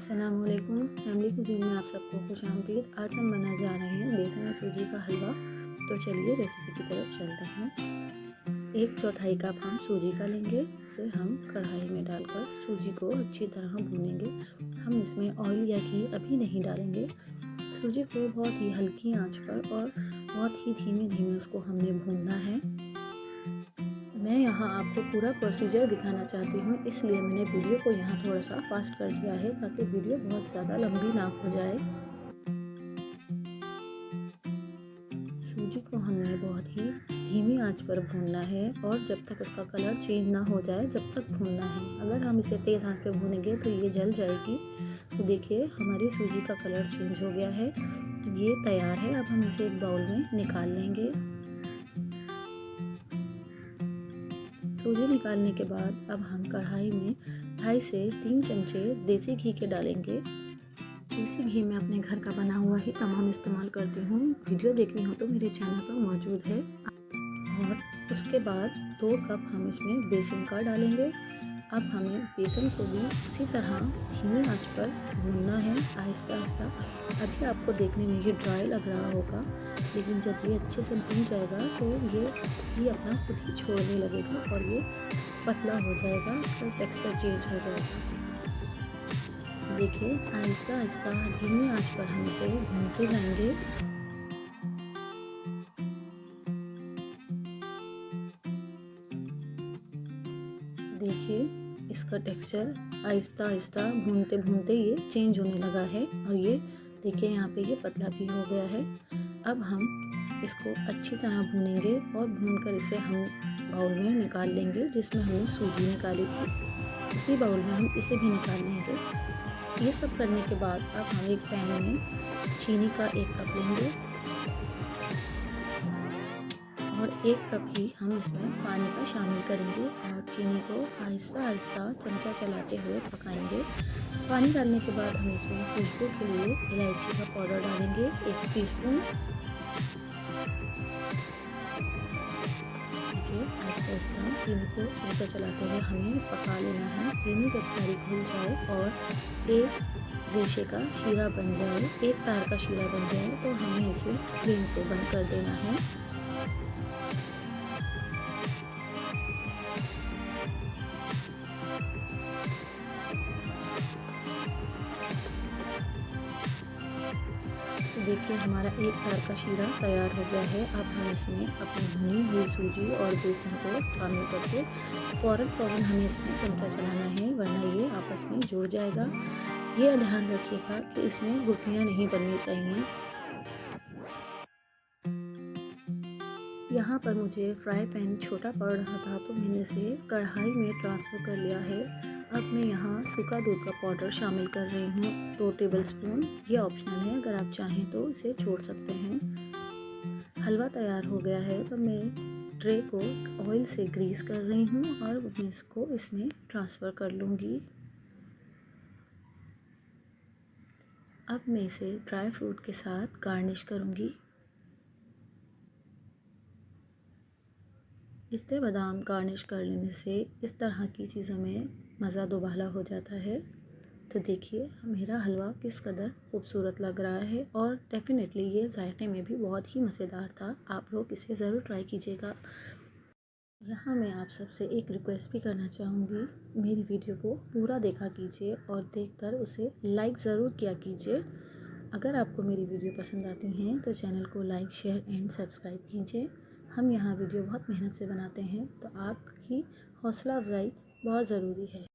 अस्सलामुअलैकुम family cuisine में आप सबको खुश आमदीद। आज हम बनाने जा रहे हैं बेसन और सूजी का हलवा। तो चलिए रेसिपी की तरफ चलते हैं। 1/4 कप हम सूजी का लेंगे, उसे हम कढ़ाई में डालकर सूजी को अच्छी तरह भूनेंगे। हम इसमें ऑयल या घी अभी नहीं डालेंगे। सूजी को बहुत ही हल्की आंच पर और बहुत ही धीमे धीमे उसको हमने भूनना है। मैं यहाँ आपको पूरा प्रोसीजर दिखाना चाहती हूँ, इसलिए मैंने वीडियो को यहाँ थोड़ा सा फास्ट कर दिया है ताकि वीडियो बहुत ज़्यादा लंबी ना हो जाए। सूजी को हमने बहुत ही धीमी आंच पर भूनना है और जब तक उसका कलर चेंज ना हो जाए जब तक भूनना है। अगर हम इसे तेज़ आंच पर भूनेंगे तो ये जल जाएगी। तो देखिए हमारी सूजी का कलर चेंज हो गया है, ये तैयार है। अब हम इसे एक बाउल में निकाल लेंगे। सूजी निकालने के बाद अब हम कढ़ाई में 2.5 से 3 चमचे देसी घी के डालेंगे। देसी घी मैं अपने घर का बना हुआ ही तमाम इस्तेमाल करती हूँ। वीडियो देखनी हो तो मेरे चैनल पर मौजूद है। और उसके बाद 2 कप हम इसमें बेसन का डालेंगे। अब हमें बेसन को भी उसी तरह धीमी आंच पर भूनना है, आहिस्ता आहिस्ता। अभी आपको देखने में ये ड्राई लग रहा होगा, लेकिन जब ये अच्छे से भून जाएगा तो ये अपना खुद ही छोड़ने लगेगा और ये पतला हो जाएगा, इसका टेक्सचर चेंज हो जाएगा। देखिए आहिस्ता आहिस्ता धीमी आंच पर हम इसे भूनते जाएंगे। देखिए इसका टेक्सचर आहिस्ता आहिस्ता भूनते भूनते ये चेंज होने लगा है और ये देखिए यहाँ पे ये पतला भी हो गया है। अब हम इसको अच्छी तरह भूनेंगे और भूनकर इसे हम बाउल में निकाल लेंगे। जिसमें हमने सूजी निकाली थी उसी बाउल में हम इसे भी निकाल लेंगे। ये सब करने के बाद अब हम एक पैन में चीनी का 1 कप लेंगे और 1 कप ही हम इसमें पानी का शामिल करेंगे और चीनी को आहिस्ता आहिस्ता चमचा चलाते हुए पकाएंगे। पानी डालने के बाद हम इसमें खुशबू के लिए इलायची का पाउडर डालेंगे 1 टीस्पून। देखिए आहिस्ता आहिस्ता चीनी को चमचा चलाते हुए हमें पका लेना है। चीनी जब सारी घुल जाए और एक रेशे का शीरा बन जाए, एक तार का शीरा बन जाए, तो हमें इसे फ्लेम को बंद कर देना है। देखिए हमारा एक तार का शीरा तैयार हो गया है। अब हम इसमें अपनी भुनी हुई सूजी और बेसन को शामिल करके फ़ौरन हमें इसमें चमचा चलाना है, वरना ये आपस में जुड़ जाएगा। ये ध्यान रखिएगा कि इसमें गुठलियाँ नहीं बननी चाहिए। यहाँ पर मुझे फ्राई पैन छोटा पड़ रहा था तो मैंने इसे कढ़ाई में ट्रांसफ़र कर लिया है। अब मैं यहाँ सूखा दूध का पाउडर शामिल कर रही हूँ 2 टेबलस्पून। ये ऑप्शनल है, अगर आप चाहें तो इसे छोड़ सकते हैं। हलवा तैयार हो गया है तो मैं ट्रे को ऑयल से ग्रीस कर रही हूँ और मैं इसको इसमें ट्रांसफ़र कर लूँगी। अब मैं इसे ड्राई फ्रूट के साथ गार्निश करूँगी। पिस्ते बादाम गार्निश कर लेने से इस तरह की चीज़ों में मज़ा दोबाला हो जाता है। तो देखिए मेरा हलवा किस कदर खूबसूरत लग रहा है और डेफ़िनेटली ये जायके में भी बहुत ही मज़ेदार था। आप लोग इसे ज़रूर ट्राई कीजिएगा। यहाँ मैं आप सबसे एक रिक्वेस्ट भी करना चाहूँगी, मेरी वीडियो को पूरा देखा कीजिए और देखकर उसे लाइक ज़रूर किया कीजिए। अगर आपको मेरी वीडियो पसंद आती हैं तो चैनल को लाइक, शेयर एंड सब्सक्राइब कीजिए। हम यहाँ वीडियो बहुत मेहनत से बनाते हैं तो आपकी हौसला अफजाई बहुत ज़रूरी है।